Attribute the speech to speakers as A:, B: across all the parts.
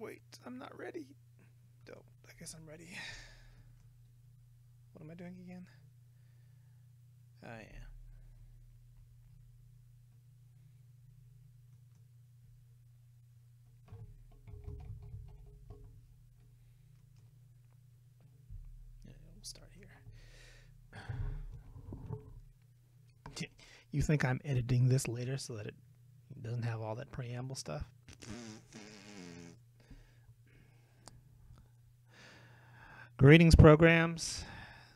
A: wait, I'm not ready. Dope. I guess I'm ready. What am I doing again? Oh, yeah. We'll start here. You think I'm editing this later so that it doesn't have all that preamble stuff? Greetings, programs.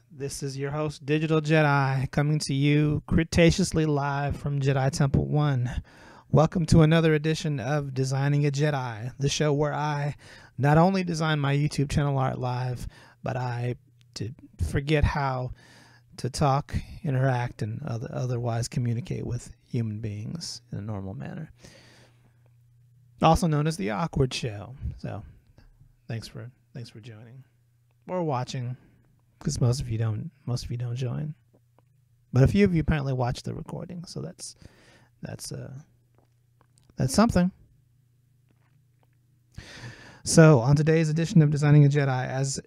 A: This is your host, Digital Jedi, coming to you Cretaceously live from Jedi Temple 1. Welcome to another edition of Designing a Jedi, the show where I not only design my YouTube channel art live, but I forget how to talk, interact, and otherwise communicate with human beings in a normal manner. Also known as the Awkward Show. So, thanks for joining or watching, because most of you don't join, but a few of you apparently watch the recording. So that's something. So on today's edition of Designing a Jedi, as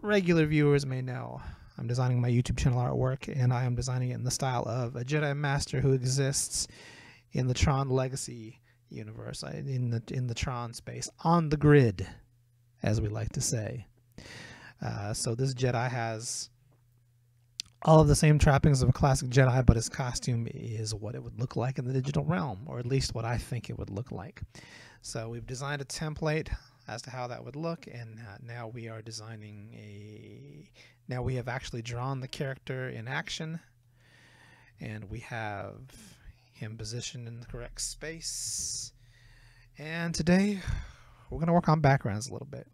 A: regular viewers may know, I'm designing my YouTube channel artwork, and I am designing it in the style of a Jedi Master who exists in the Tron Legacy universe, in the Tron space, on the grid, as we like to say. So this Jedi has all of the same trappings of a classic Jedi, but his costume is what it would look like in the digital realm, or at least what I think it would look like. So we've designed a template as to how that would look, and now we are designing now we have actually drawn the character in action, and we have him positioned in the correct space. And today we're going to work on backgrounds a little bit.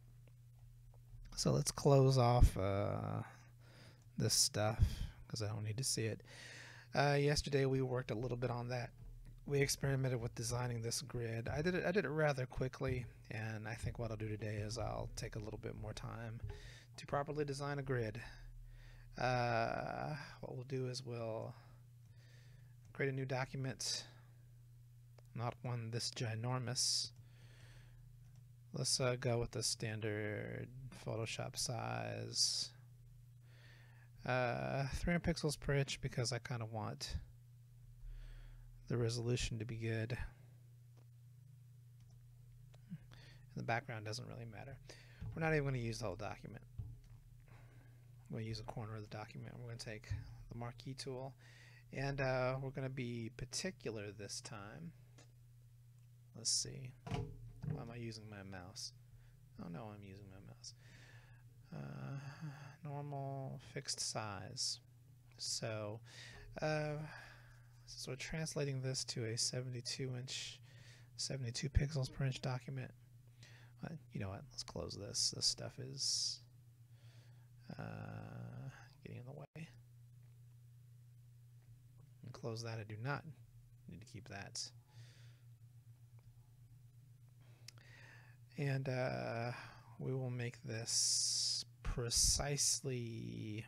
A: So let's close off this stuff because I don't need to see it. Yesterday we worked a little bit on that. We experimented with designing this grid. I did it rather quickly, and I think what I'll do today is I'll take a little bit more time to properly design a grid. What we'll do is we'll create a new document, not one this ginormous. Let's go with the standard Photoshop size. 300 pixels per inch, because I kind of want the resolution to be good. The background doesn't really matter. We're not even going to use the whole document. We're going to use a corner of the document. We're going to take the marquee tool, and we're going to be particular this time. Let's see. Why am I using my mouse? Oh no, I'm using my mouse. Normal fixed size. So we're translating this to a 72 pixels per inch document. You know what? Let's close this. This stuff is getting in the way. And close that. I do not need to keep that. And we will make this precisely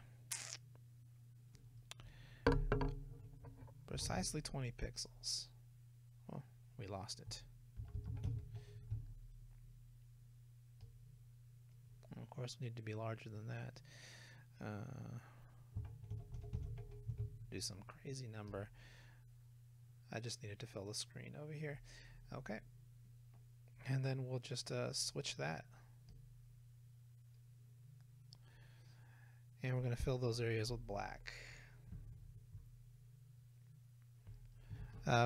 A: 20 pixels. Well, we lost it. And of course, we need to be larger than that. Do some crazy number. I just needed to fill the screen over here. Okay. And then we'll just switch that. And we're going to fill those areas with black.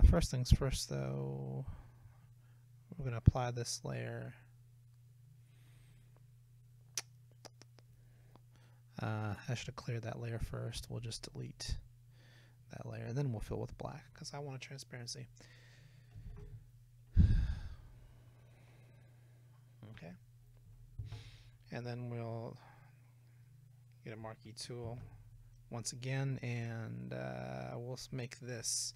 A: First things first, though, we're going to apply this layer. I should have cleared that layer first. We'll just delete that layer, and then we'll fill with black, because I want transparency. Okay. And then we'll get a marquee tool once again, and we'll make this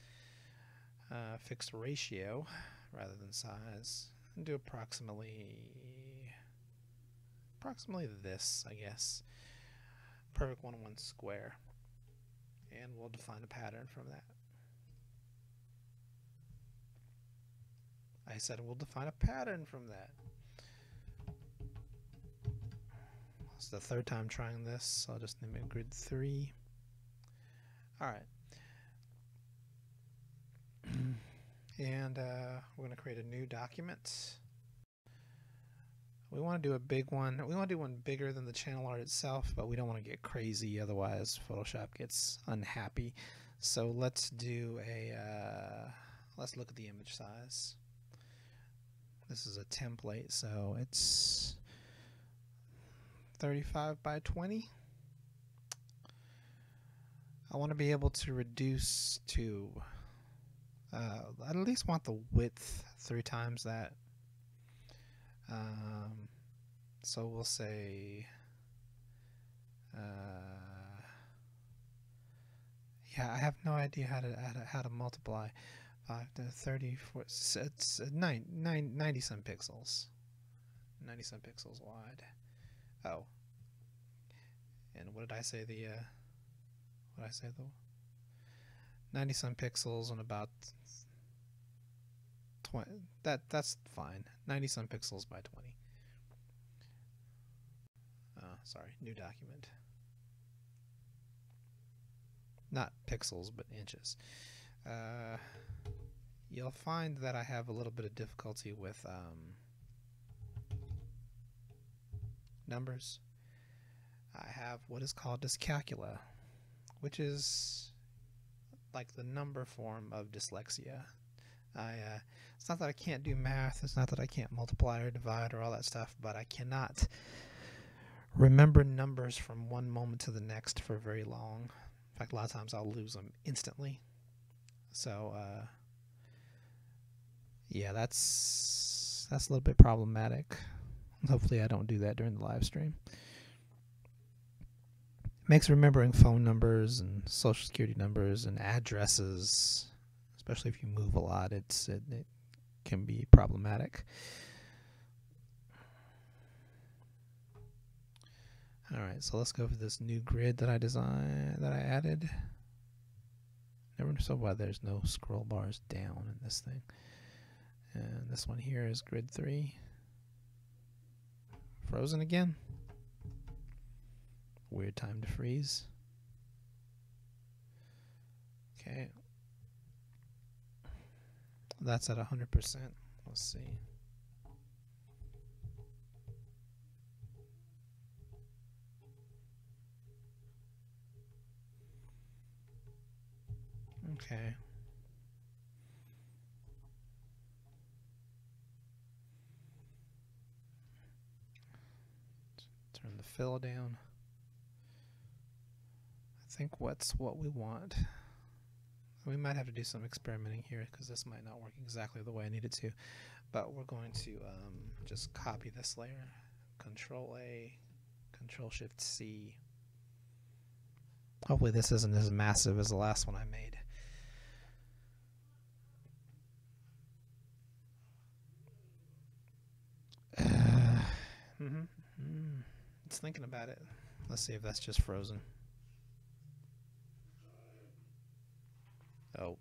A: fixed ratio rather than size, and do approximately this, I guess. Perfect 1:1 square. And we'll define a pattern from that. I said we'll define a pattern from that. It's the third time trying this, so I'll just name it grid 3. Alright. And we're going to create a new document. We want to do a big one. We want to do one bigger than the channel art itself, but we don't want to get crazy, otherwise Photoshop gets unhappy. So let's do a, let's look at the image size. This is a template, so it's 35 by 20. I want to be able to reduce to, I at least want the width 3 times that. So we'll say, yeah, I have no idea how to multiply 5 to 34. It's 90 some pixels, 90 some pixels wide. Oh, and what did I say? The 90 some pixels and about 20. That's fine. 90 some pixels by 20. Sorry, new document. Not pixels, but inches. You'll find that I have a little bit of difficulty with numbers. I have what is called dyscalculia, which is like the number form of dyslexia. It's not that I can't do math, it's not that I can't multiply or divide or all that stuff, but I cannot remember numbers from one moment to the next for very long. In fact, a lot of times I'll lose them instantly. So, yeah, that's a little bit problematic. Hopefully I don't do that during the live stream. It makes remembering phone numbers and social security numbers and addresses, especially if you move a lot, it can be problematic. Alright, so let's go for this new grid that I added. Never understood why there's no scroll bars down in this thing. And this one here is grid 3. Frozen again. Weird time to freeze. Okay. That's at 100%. Let's see. Okay. Turn the fill down. I think what we want. We might have to do some experimenting here because this might not work exactly the way I need it to. But we're going to just copy this layer. Control A, Control Shift C. Hopefully this isn't as massive as the last one I made. It's thinking about it. Let's see if that's just frozen. Oh.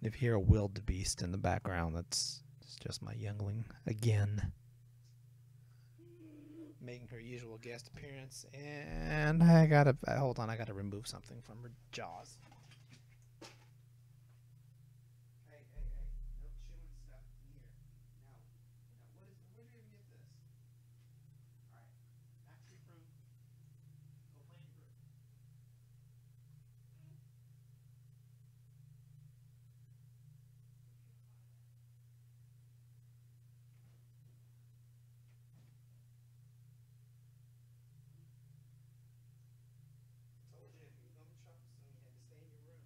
A: If you hear a wildebeest in the background, it's just my youngling again, making her usual guest appearance. And I gotta hold on. I gotta remove something from her jaws. Hey! No chewing stuff in here. No. Where did you even get this? All right. Back to your room. Go play in your room. Told you, if you were gonna be troublesome, you had to stay in your room.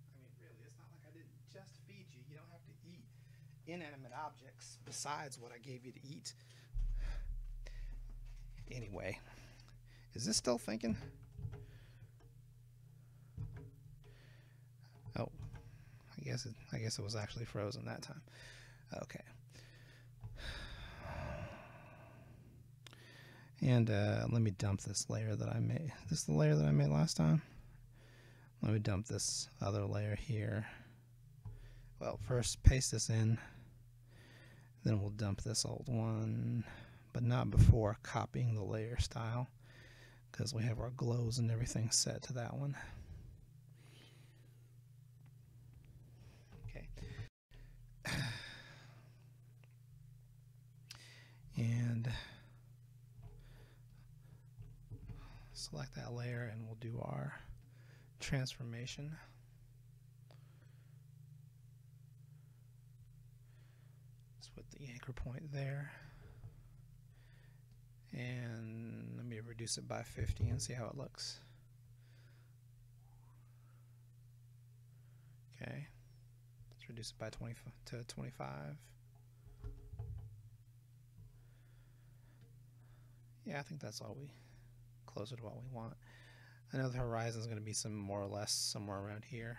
A: I mean, really, it's not like I didn't just feed you. You don't have to eat inanimate objects besides what I gave you to eat. Anyway, is this still thinking? Oh, I guess it was actually frozen that time. Okay. And let me dump this layer that I made. Is this the layer that I made last time? Let me dump this other layer here. Well, first paste this in, then we'll dump this old one, but not before copying the layer style, because we have our glows and everything set to that one. Okay. And select that layer, and we'll do our transformation. Let's put the anchor point there. And let me reduce it by 50 and see how it looks. Okay. Let's reduce it by 20 to 25. Yeah, I think that's all closer to what we want. I know the horizon is going to be some more or less somewhere around here.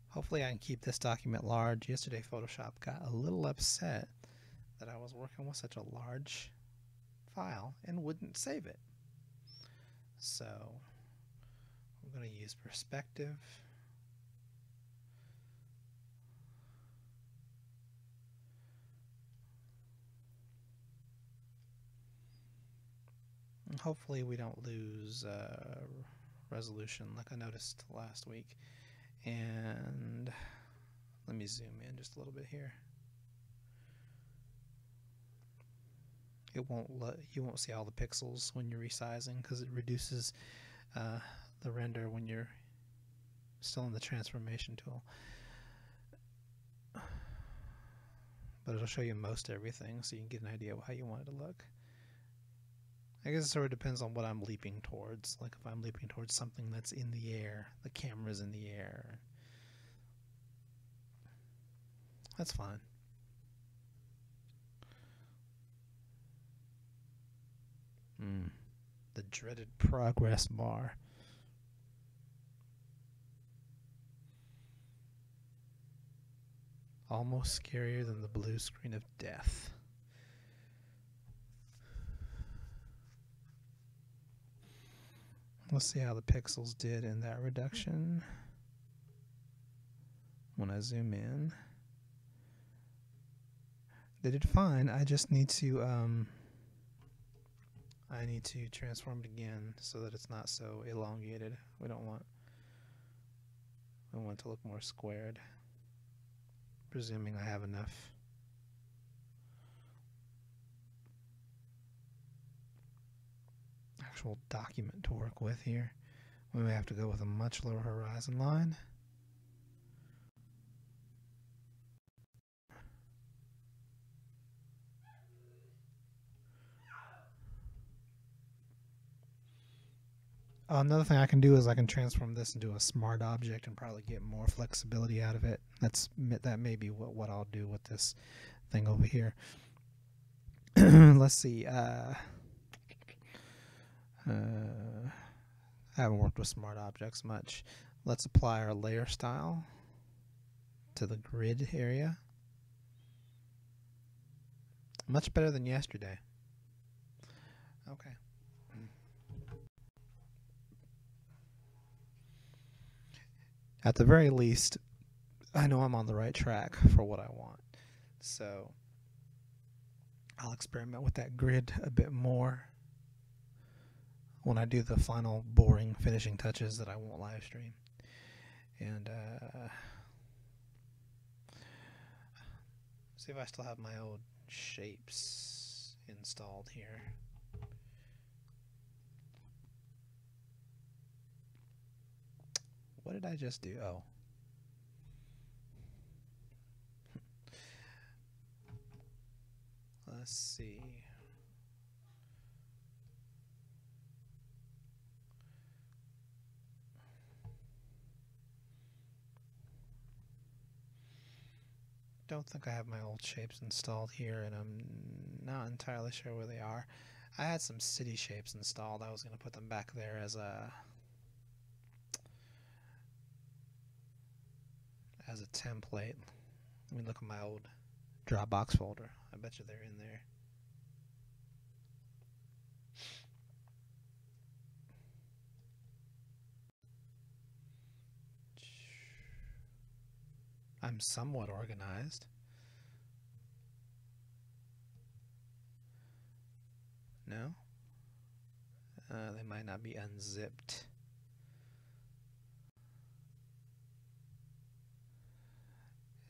A: Hopefully I can keep this document large. Yesterday Photoshop got a little upset that I was working with such a large file and wouldn't save it. So I'm going to use perspective. And hopefully we don't lose resolution like I noticed last week. And let me zoom in just a little bit here. You won't see all the pixels when you're resizing because it reduces the render when you're still in the transformation tool. But it'll show you most everything, so you can get an idea of how you want it to look. I guess it sort of depends on what I'm leaping towards. Like if I'm leaping towards something that's in the air, the camera's in the air. That's fine. The dreaded progress bar. Almost scarier than the blue screen of death. Let's see how the pixels did in that reduction. When I zoom in, they did fine. I just need to transform it again so that it's not so elongated. We want it to look more squared. Presuming I have enough. Actual document to work with here. We may have to go with a much lower horizon line. Another thing I can do is I can transform this into a smart object and probably get more flexibility out of it. That may be what I'll do with this thing over here. Let's see. I haven't worked with smart objects much. Let's apply our layer style to the grid area. Much better than yesterday. Okay. At the very least, I know I'm on the right track for what I want. So I'll experiment with that grid a bit more when I do the final boring finishing touches that I won't live stream. And see if I still have my old shapes installed here. What did I just do? Oh. Let's see. Don't think I have my old shapes installed here, and I'm not entirely sure where they are. I had some city shapes installed. I was going to put them back there as a template. Let me look at my old Dropbox folder. I bet you they're in there. I'm somewhat organized. No? They might not be unzipped.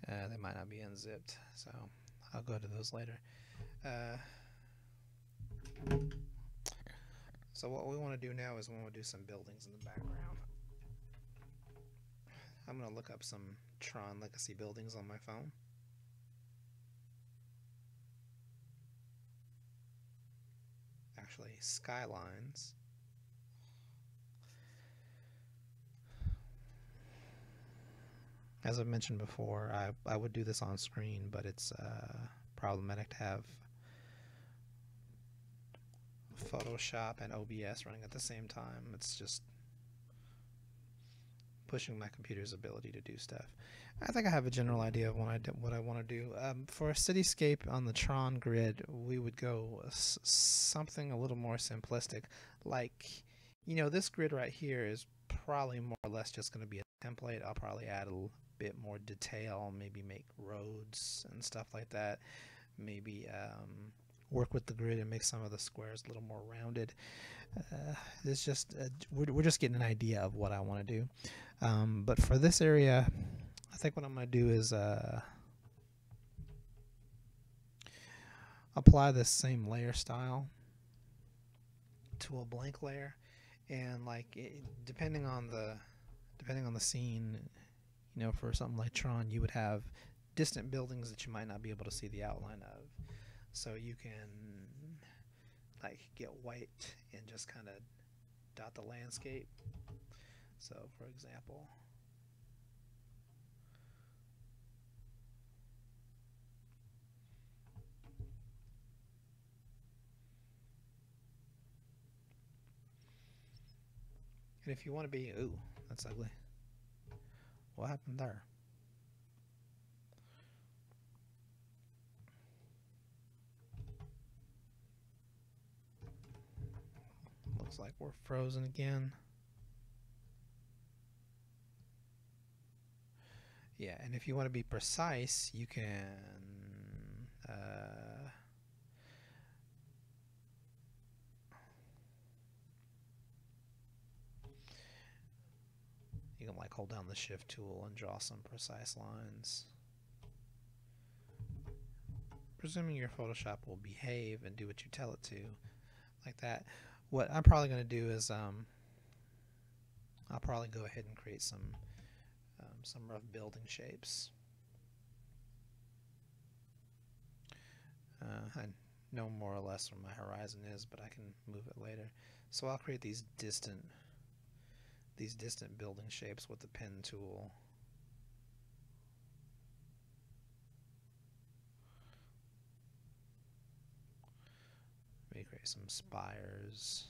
A: They might not be unzipped, so I'll go to those later. So what we want to do now is we want to do some buildings in the background. I'm going to look up some Tron Legacy buildings on my phone. Actually, skylines. As I've mentioned before, I would do this on screen, but it's problematic to have Photoshop and OBS running at the same time. It's just pushing my computer's ability to do stuff. I think I have a general idea of what I want to do. For a cityscape on the Tron grid, we would go something a little more simplistic. Like, you know, this grid right here is probably more or less just going to be a template. I'll probably add a bit more detail, maybe make roads and stuff like that. Maybe work with the grid and make some of the squares a little more rounded. It's just we're just getting an idea of what I want to do. But for this area, I think what I'm going to do is apply this same layer style to a blank layer, and like depending on the scene, you know, for something like Tron, you would have distant buildings that you might not be able to see the outline of. So you can like get white and just kind of dot the landscape. So for example, and if you want to be, ooh, that's ugly. What happened there? Looks like we're frozen again. Yeah, and if you want to be precise, you can like hold down the shift tool and draw some precise lines. Presuming your Photoshop will behave and do what you tell it to, like that. What I'm probably going to do is I'll probably go ahead and create some rough building shapes. I know more or less where my horizon is, but I can move it later. So I'll create these distant building shapes with the pen tool. Maybe create some spires.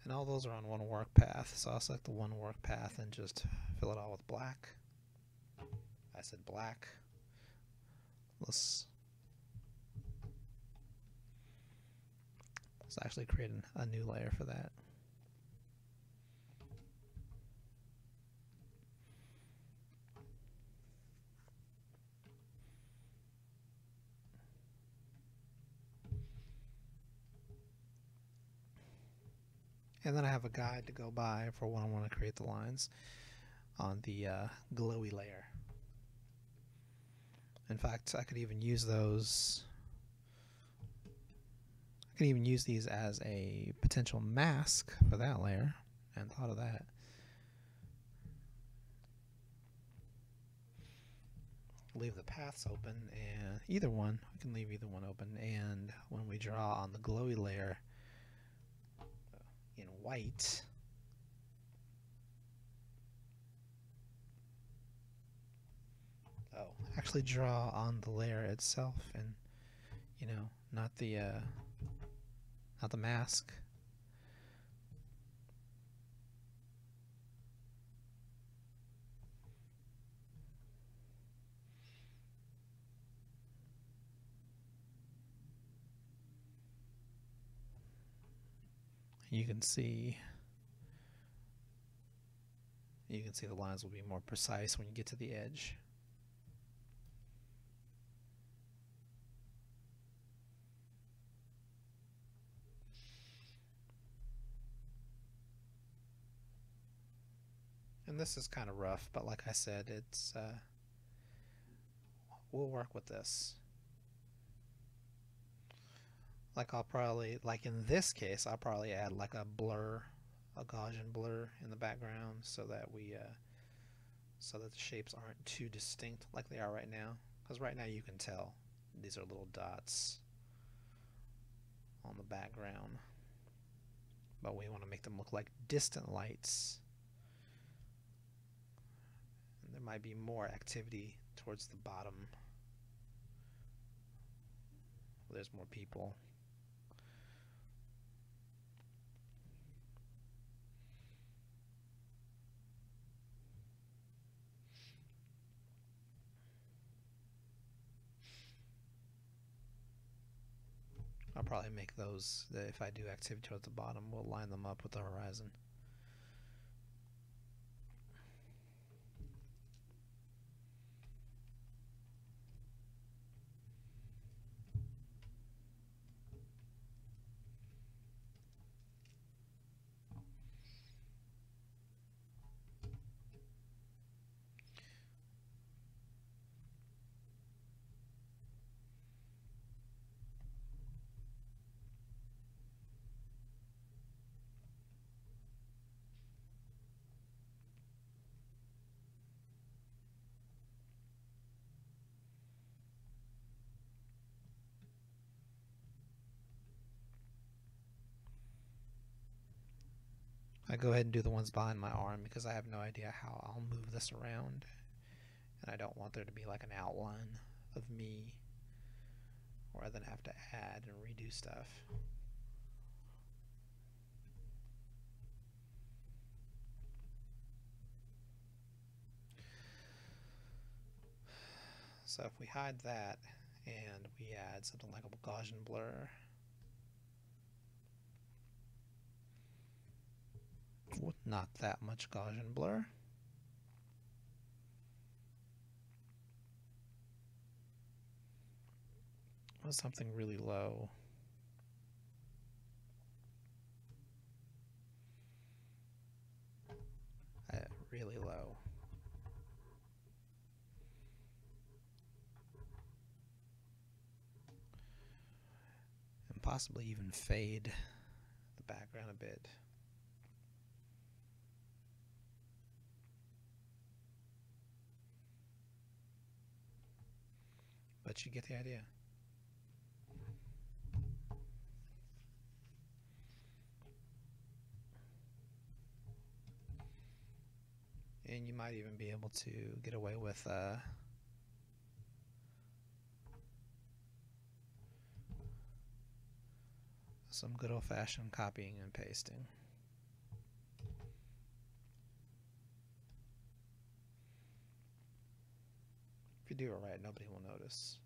A: And all those are on one work path, so I'll select the one work path and just fill it all with black. I said black. Let's actually create a new layer for that. And then I have a guide to go by for when I want to create the lines on the glowy layer. In fact, I could even use those. I can even use these as a potential mask for that layer. I hadn't thought of that. Leave the paths open, and either one, we can leave either one open, and when we draw on the glowy layer in white, actually draw on the layer itself, and you know, not the mask. you can see the lines will be more precise when you get to the edge. And this is kind of rough, but like I said, it's we'll work with this. Like I'll probably, like in this case, I'll probably add like a blur, a Gaussian blur in the background so that so that the shapes aren't too distinct like they are right now. Because right now you can tell these are little dots on the background, but we want to make them look like distant lights. And there might be more activity towards the bottom. There's more people. I'll probably make those, if I do activity towards the bottom, we'll line them up with the horizon. I go ahead and do the ones behind my arm because I have no idea how I'll move this around, and I don't want there to be like an outline of me where I then have to add and redo stuff. So if we hide that and we add something like a Gaussian blur, with not that much Gaussian blur, with something really low. Really low. And possibly even fade the background a bit. But you get the idea. And you might even be able to get away with some good old-fashioned copying and pasting. If you do it right, nobody will notice.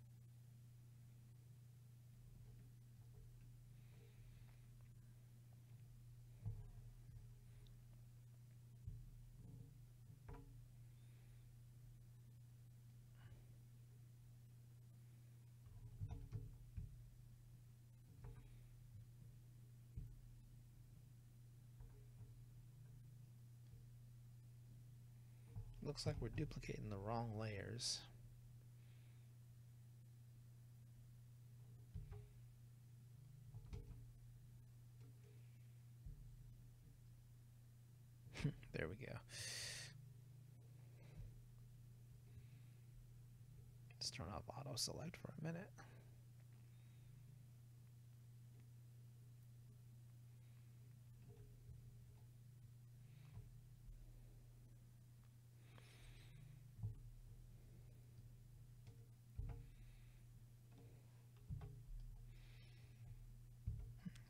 A: Looks like we're duplicating the wrong layers. There we go. Let's turn off auto select for a minute.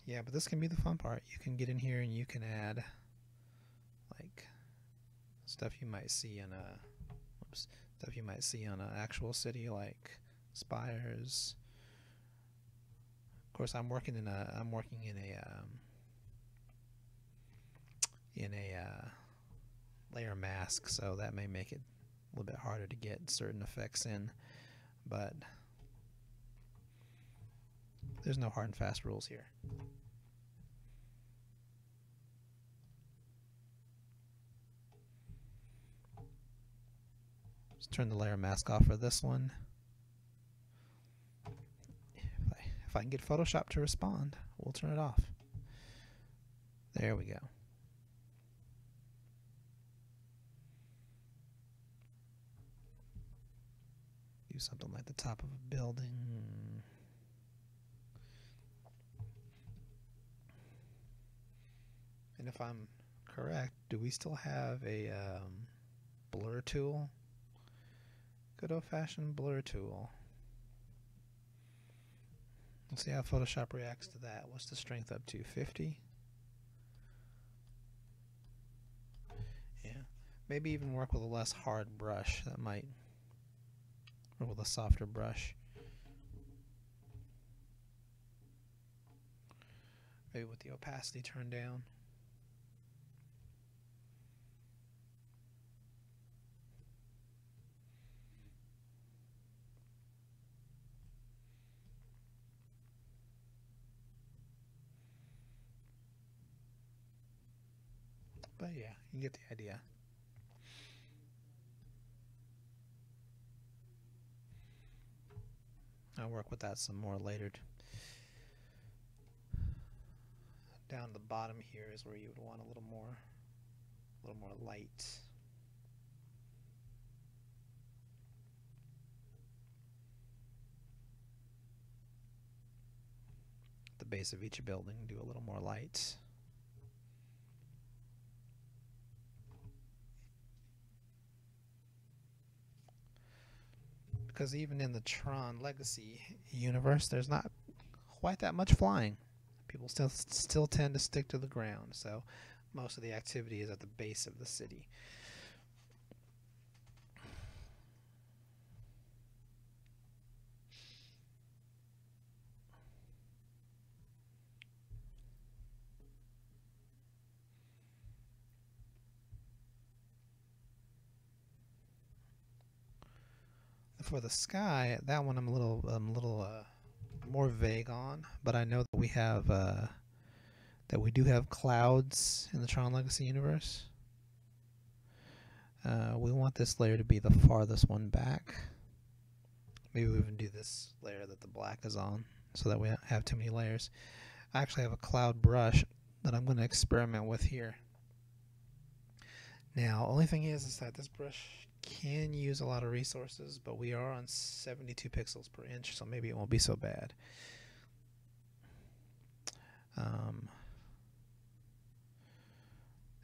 A: Yeah, but this can be the fun part. You can get in here and you can add like stuff you might see in a stuff you might see on an actual city, like spires. Of course, I'm working in a in a layer mask, so that may make it a little bit harder to get certain effects in, but there's no hard and fast rules here. Let's turn the layer mask off for this one. If I can get Photoshop to respond, we'll turn it off. There we go. Do something like the top of a building. And if I'm correct, do we still have a blur tool? Good old-fashioned blur tool. Let's see how Photoshop reacts to that. What's the strength up to? 50? Yeah. Maybe even work with a less hard brush. That might, or with a softer brush. Maybe with the opacity turned down. But yeah, you get the idea. I'll work with that some more later. Down the bottom here is where you would want a little more light. The base of each building, do a little more light. Because even in the Tron Legacy universe, there's not quite that much flying. People still tend to stick to the ground, so most of the activity is at the base of the city. For the sky, that one I'm a little more vague on, but I know that we do have clouds in the Tron Legacy universe. We want this layer to be the farthest one back. Maybe we even do this layer that the black is on, so that we don't have too many layers. I actually have a cloud brush that I'm going to experiment with here. Now, only thing is that this brush can use a lot of resources, but we are on 72 pixels per inch, so maybe it won't be so bad.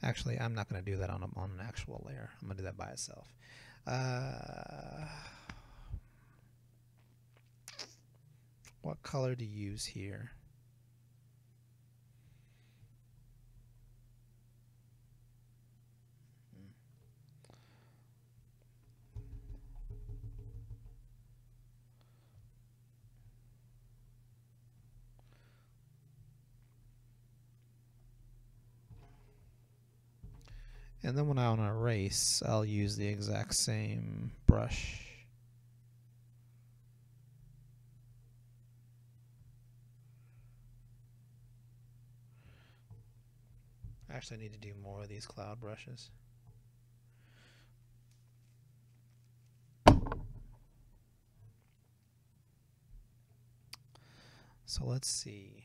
A: Actually, I'm not going to do that on an actual layer. I'm going to do that by itself. What color to use here? And then when I want to erase, I'll use the exact same brush. Actually, I need to do more of these cloud brushes. So let's see.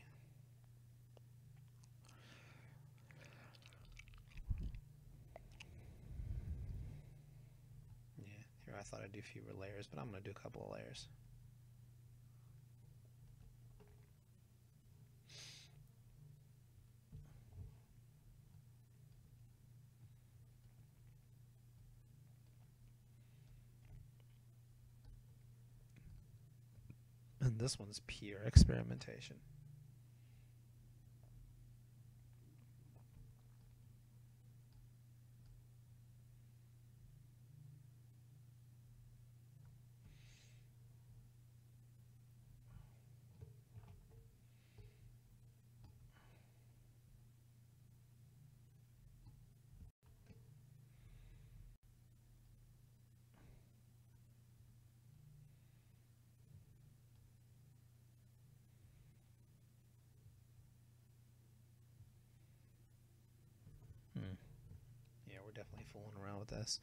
A: Yeah, here I thought I'd do fewer layers, but I'm going to do a couple of layers. And this one's pure experimentation. definitely fooling around with this.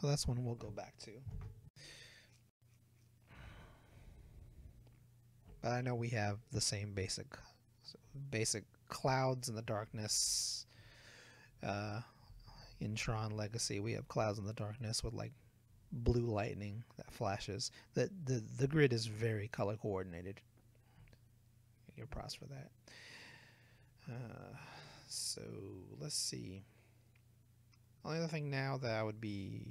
A: So that's one we'll go back to. But I know we have the same basic clouds in the darkness. In Tron Legacy, we have clouds in the darkness with like blue lightning that flashes. The grid is very color coordinated. Get your props for that. So let's see. Only other thing now that I would be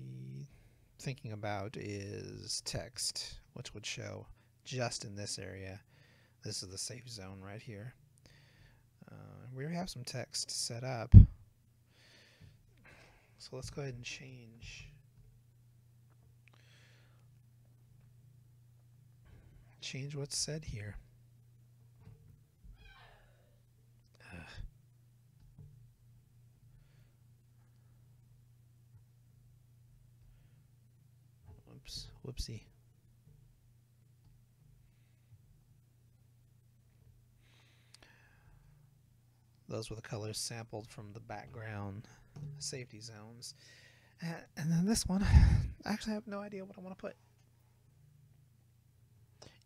A: thinking about is text, which would show just in this area. This is the safe zone right here. We already have some text set up. So let's go ahead and change what's said here. Whoops, whoopsie. Those were the colors sampled from the background safety zones. And then this one, I actually have no idea what I want to put.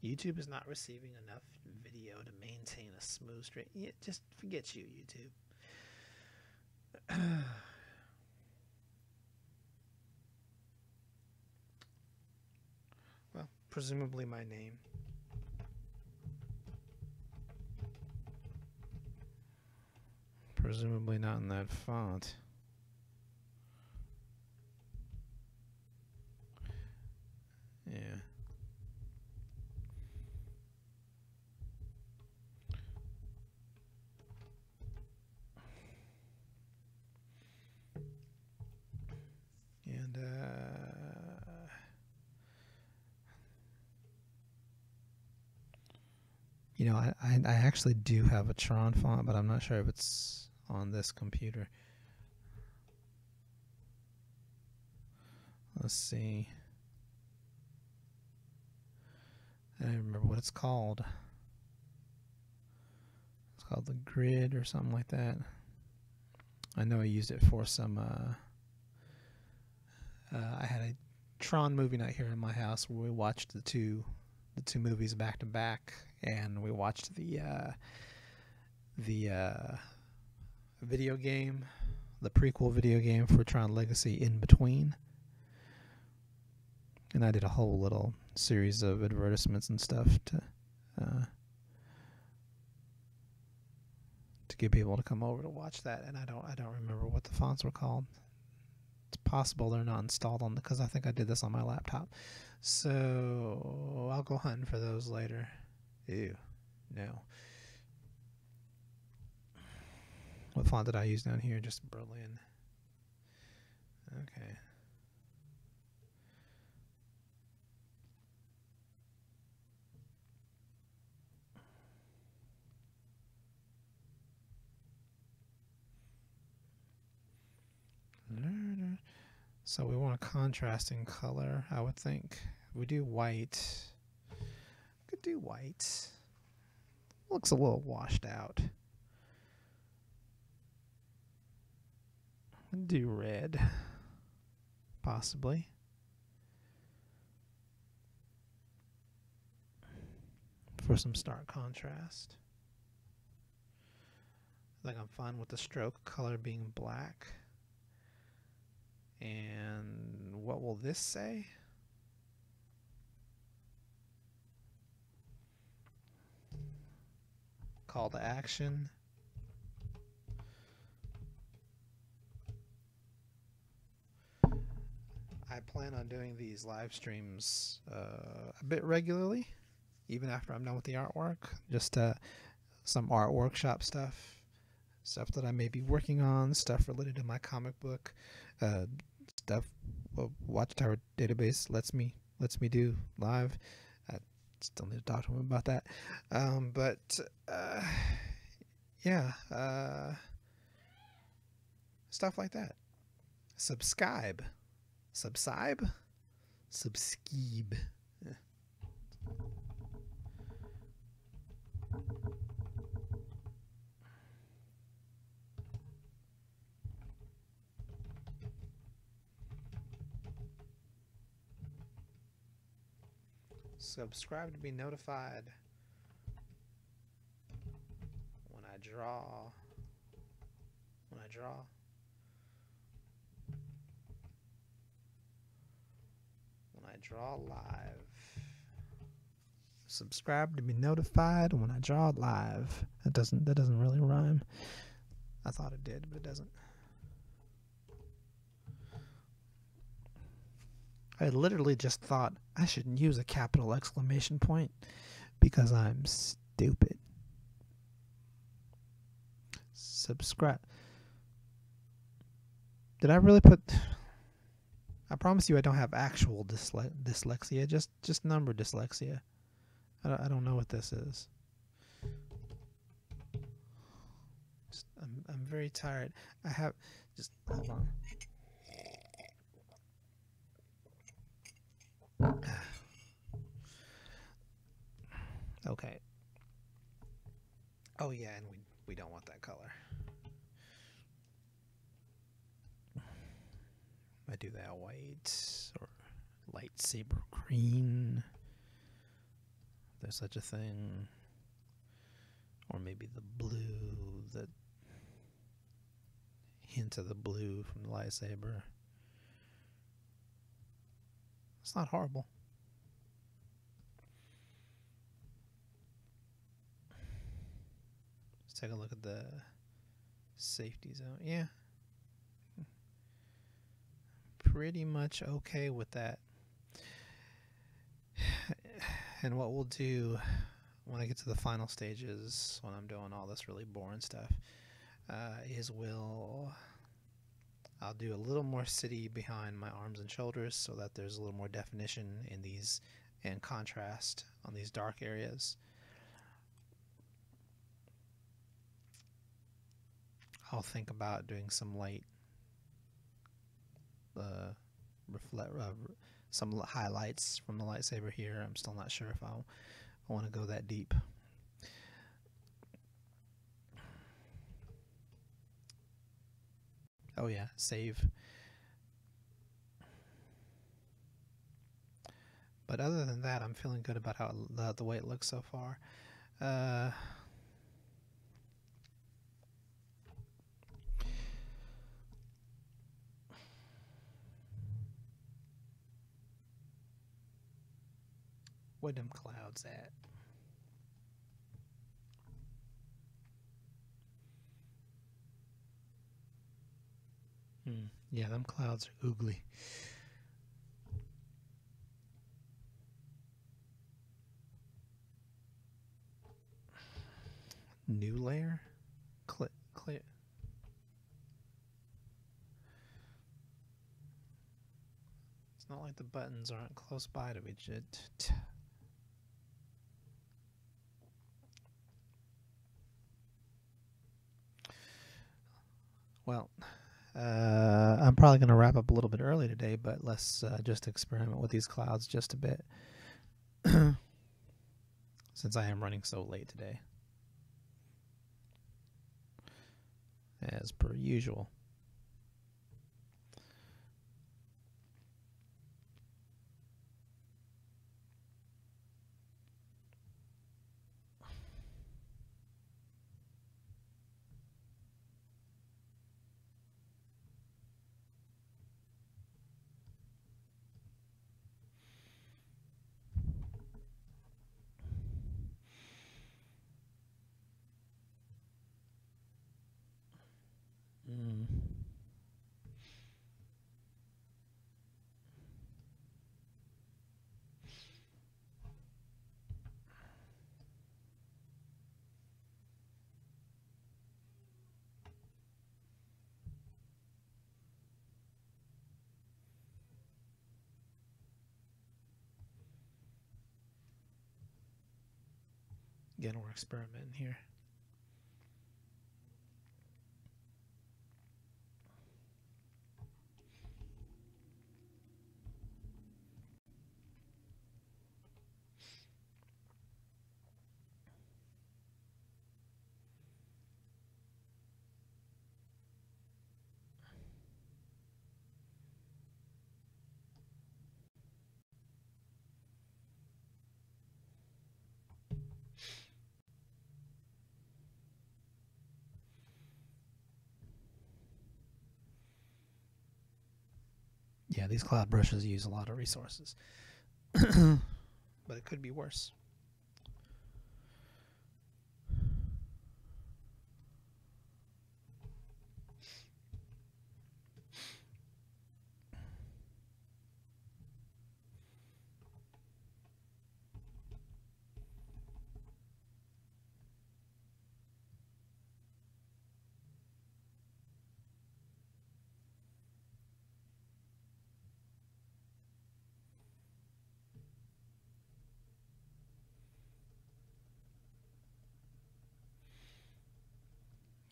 A: YouTube is not receiving enough video to maintain a smooth stream. Yeah, just forget you, YouTube. Well, presumably my name. Presumably not in that font. Yeah. And you know, I actually do have a Tron font, but I'm not sure if it's on this computer. Let's see. I don't remember what it's called. It's called the Grid or something like that. I know I used it for some. I had a Tron movie night here in my house where we watched the two movies back to back, and we watched the video game, the prequel video game for Tron Legacy in between. And I did a whole little series of advertisements and stuff to get people to come over to watch that. And I don't remember what the fonts were called. It's possible they're not installed on because I think I did this on my laptop. So I'll go hunting for those later. Ew, no. What font did I use down here? Just Berlin. Okay. So we want a contrasting color, I would think. If we do white, could do white. Looks a little washed out. Do red, possibly. For some stark contrast. I think I'm fine with the stroke color being black. And what will this say? Call to action. I plan on doing these live streams a bit regularly, even after I'm done with the artwork. Just some art workshop stuff that I may be working on, stuff related to my comic book, stuff Watchtower Database lets me do live. I still need to talk to him about that. Yeah, stuff like that. Subscribe. Subscribe? Subscribe. Subscribe to be notified when I draw. When I draw. When I draw live. Subscribe to be notified when I draw live. That doesn't really rhyme. I thought it did, but it doesn't. I literally just thought I shouldn't use a capital exclamation point because I'm stupid. Subscribe. Did I really put... I promise you I don't have actual dyslexia, just number dyslexia. I don't know what this is. I'm very tired. I have... Just hold on. Okay. Oh yeah, and we don't want that color. I do that white or lightsaber green. If there's such a thing. Or maybe the blue, the hint of the blue from the lightsaber. It's not horrible. Let's take a look at the safety zone. Yeah. Pretty much okay with that. And what we'll do when I get to the final stages, when I'm doing all this really boring stuff, is I'll do a little more city behind my arms and shoulders so that there's a little more definition in these and contrast on these dark areas. I'll think about doing some light some highlights from the lightsaber here. I'm still not sure if I want to go that deep. Oh yeah, save. But other than that, I'm feeling good about how the way it looks so far. Where them clouds at? Yeah, them clouds are googly. New layer? Clear. It's not like the buttons aren't close by to each other. Well, I'm probably going to wrap up a little bit early today, but let's just experiment with these clouds just a bit. Since I am running so late today. As per usual. Again, we're experimenting here. Yeah, these cloud brushes use a lot of resources. But it could be worse.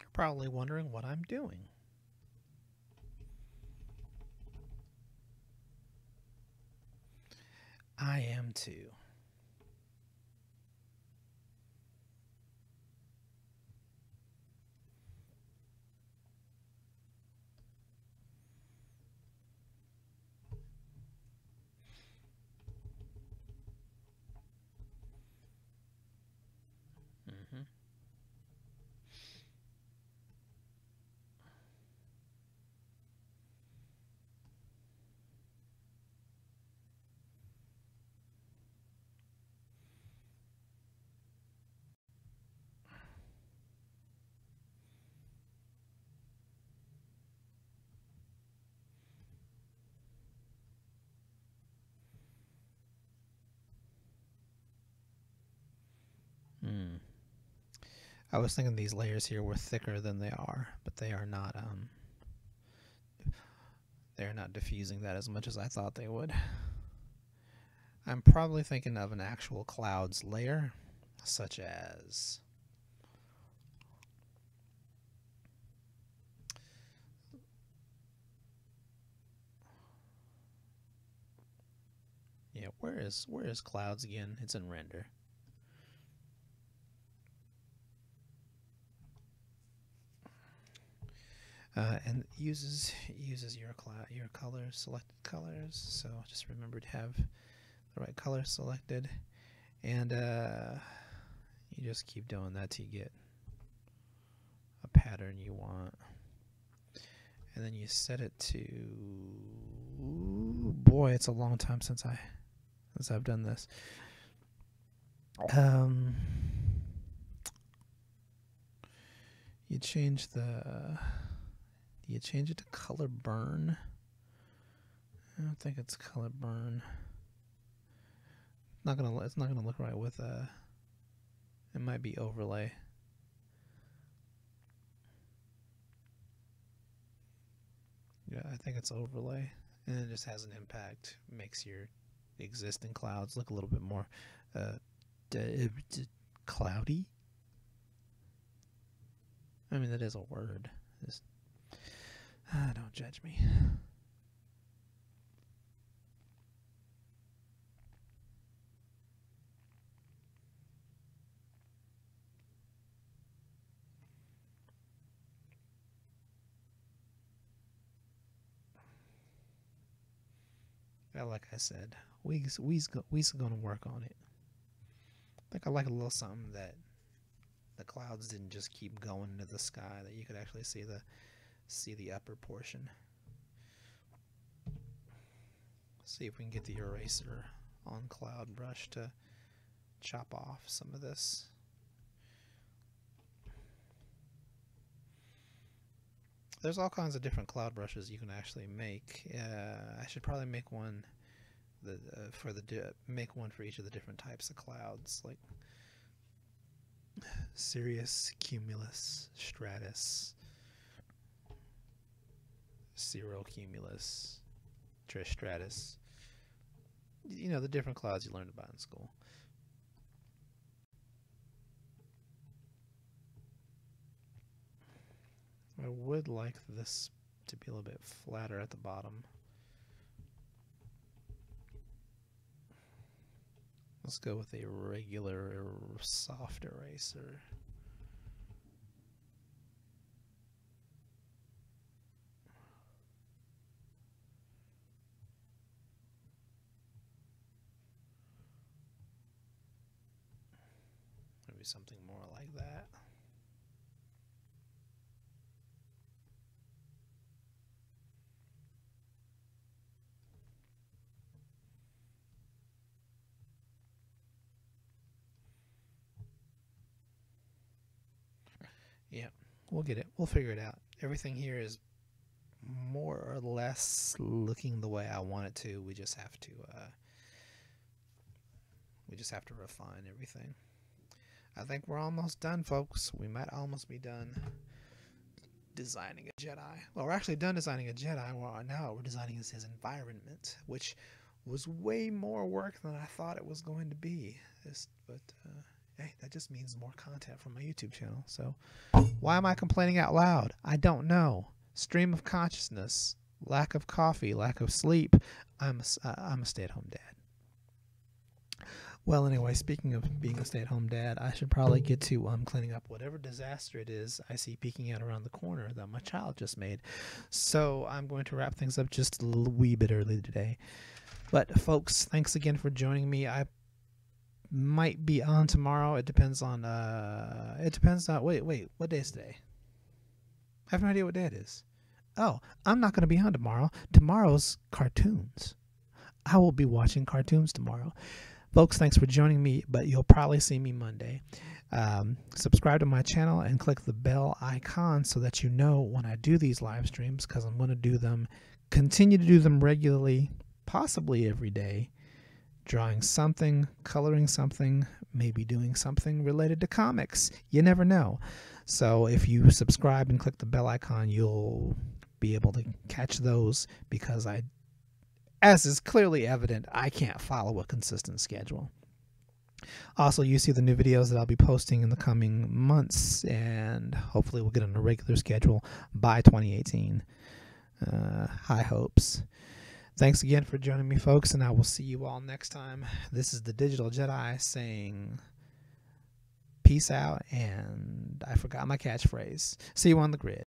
A: You're probably wondering what I'm doing. I am too. Mm-hmm. Hmm. I was thinking these layers here were thicker than they are, but they are not. They're not diffusing that as much as I thought they would. I'm probably thinking of an actual clouds layer, such as where is clouds again? It's in render. And uses your colors, selected colors. So just remember to have the right color selected, and you just keep doing that till you get a pattern you want, and then you set it to. Boy, it's a long time since I've done this. You change it to color burn? I don't think it's color burn. It's not gonna look right with it might be overlay. Yeah, I think it's overlay, and it just has an impact. Makes your existing clouds look a little bit more cloudy. I mean, that is a word. Just don't judge me. Like I said, we's gonna work on it. I think I like a little something that the clouds didn't just keep going into the sky, that you could actually see the upper portion. See if we can get the eraser on cloud brush to chop off some of this. There's all kinds of different cloud brushes you can actually make. I should probably make one make one for each of the different types of clouds, like Cirrus, Cumulus, Stratus, Cirrocumulus, Tristratus. You know, the different clouds you learned about in school. I would like this to be a little bit flatter at the bottom. Let's go with a regular soft eraser. Maybe something more like that. Yeah, we'll get it. We'll figure it out. Everything here is more or less looking the way I want it to. We just have to refine everything. I think we're almost done, folks. We might almost be done designing a Jedi. Well, we're actually done designing a Jedi. Well, now we're designing his environment, which was way more work than I thought it was going to be. But hey, that just means more content from my YouTube channel. So why am I complaining out loud? I don't know. Stream of consciousness, lack of coffee, lack of sleep. I'm a stay-at-home dad. Well, anyway, speaking of being a stay-at-home dad, I should probably get to cleaning up whatever disaster it is I see peeking out around the corner that my child just made. So I'm going to wrap things up just a little wee bit early today. But folks, thanks again for joining me. I might be on tomorrow. It depends on wait, what day is today? I have no idea what day it is. Oh, I'm not going to be on tomorrow. Tomorrow's cartoons. I will be watching cartoons tomorrow. Folks, thanks for joining me, but you'll probably see me Monday. Subscribe to my channel and click the bell icon so that you know when I do these live streams, because I'm going to continue to do them regularly, possibly every day, drawing something, coloring something, maybe doing something related to comics. You never know. So if you subscribe and click the bell icon, you'll be able to catch those, because as is clearly evident, I can't follow a consistent schedule. Also, you see the new videos that I'll be posting in the coming months, and hopefully we'll get on a regular schedule by 2018. High hopes. Thanks again for joining me, folks, and I will see you all next time. This is the Digital Jedi saying peace out, and I forgot my catchphrase. See you on the grid.